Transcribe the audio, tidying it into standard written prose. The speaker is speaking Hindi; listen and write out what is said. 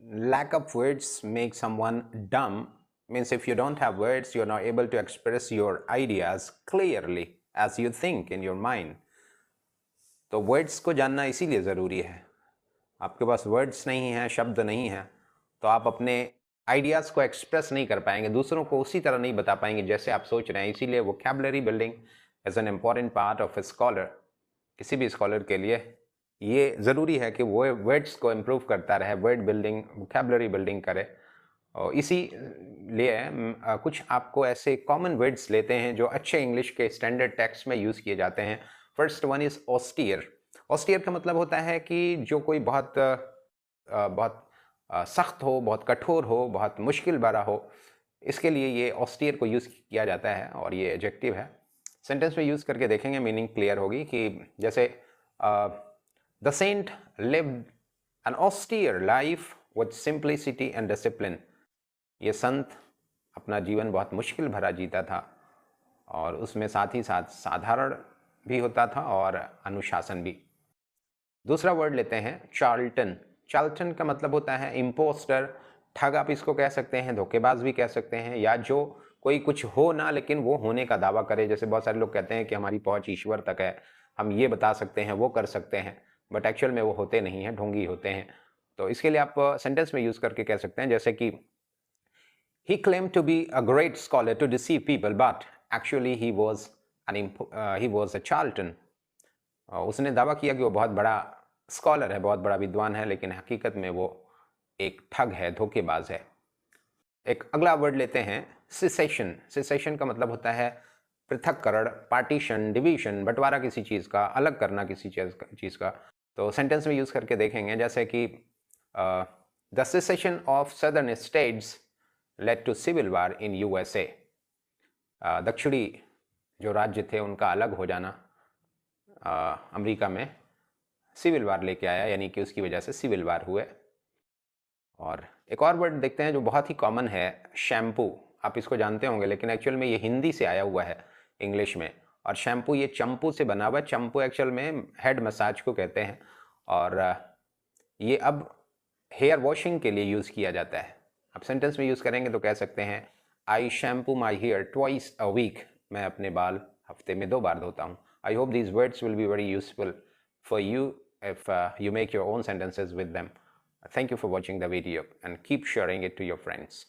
lack of words make someone dumb means if you don't have words, you're not able to express your ideas clearly as you think in your mind. तो वर्ड्स को जानना इसीलिए ज़रूरी है. आपके पास वर्ड्स नहीं हैं, शब्द नहीं हैं, तो आप अपने आइडियाज़ को एक्सप्रेस नहीं कर पाएंगे, दूसरों को उसी तरह नहीं बता पाएंगे जैसे आप सोच रहे हैं. इसीलिए vocabulary building is an important part of a scholar. किसी भी स्कॉलर के लिए ये ज़रूरी है कि वो वर्ड्स को इम्प्रूव करता रहे, वर्ड बिल्डिंग, वोकैबुलरी बिल्डिंग करे. और इसी लिए कुछ आपको ऐसे कॉमन वर्ड्स लेते हैं जो अच्छे इंग्लिश के स्टैंडर्ड टेक्स्ट में यूज़ किए जाते हैं. First one is austere. Austere का मतलब होता है कि जो कोई बहुत सख्त हो, बहुत कठोर हो, बहुत मुश्किल भरा हो, इसके लिए ये ऑस्टियर को यूज़ किया जाता है और ये एडजेक्टिव है. सेंटेंस में यूज़ करके देखेंगे, मीनिंग क्लियर होगी. कि जैसे the saint lived an austere life with simplicity and discipline. ये संत अपना जीवन बहुत मुश्किल भरा जीता था और उसमें साथ ही साथ साधारण भी होता था और अनुशासन भी. दूसरा वर्ड लेते हैं चार्लटन. चार्लटन का मतलब होता है इम्पोस्टर, ठग आप इसको कह सकते हैं, धोखेबाज भी कह सकते हैं, या जो कोई कुछ हो ना लेकिन वो होने का दावा करे. जैसे बहुत सारे लोग कहते हैं कि हमारी पहुंच ईश्वर तक है, हम ये बता सकते हैं, वो कर सकते हैं, बट एक्चुअल में वो होते नहीं हैं, ढोंगी होते हैं. तो इसके लिए आप सेंटेंस में यूज़ करके कह सकते हैं, जैसे कि he claimed to be a great scholar to deceive people, but actually he was a charlatan. उसने दावा किया कि वो बहुत बड़ा स्कॉलर है, बहुत बड़ा विद्वान है, लेकिन हकीकत में वो एक ठग है, धोखेबाज है. एक अगला वर्ड लेते हैं सिसेशन. सिसेशन का मतलब होता है पृथक्करण, पार्टीशन, डिवीजन, बंटवारा किसी चीज़ का, अलग करना किसी चीज़ का. तो सेंटेंस में यूज़ करके देखेंगे, जैसे कि the secession of southern states led to civil war in USA. दक्षिणी जो राज्य थे उनका अलग हो जाना अमेरिका में सिविल वार लेके आया, यानी कि उसकी वजह से सिविल वार हुए. और एक और वर्ड देखते हैं जो बहुत ही कॉमन है, शैम्पू. आप इसको जानते होंगे, लेकिन एक्चुअल में ये हिंदी से आया हुआ है इंग्लिश में. और शैम्पू ये चंपू से बना हुआ है. चंपू एक्चुअल में हेड मसाज को कहते हैं और ये अब हेयर वॉशिंग के लिए यूज़ किया जाता है. आप सेंटेंस में यूज़ करेंगे तो कह सकते हैं I shampoo my hair twice a week. मैं अपने बाल हफ्ते में 2 बार धोता हूँ. I hope these words will be very useful for you if you make your own sentences with them. Thank you for watching the video and keep sharing it to your friends.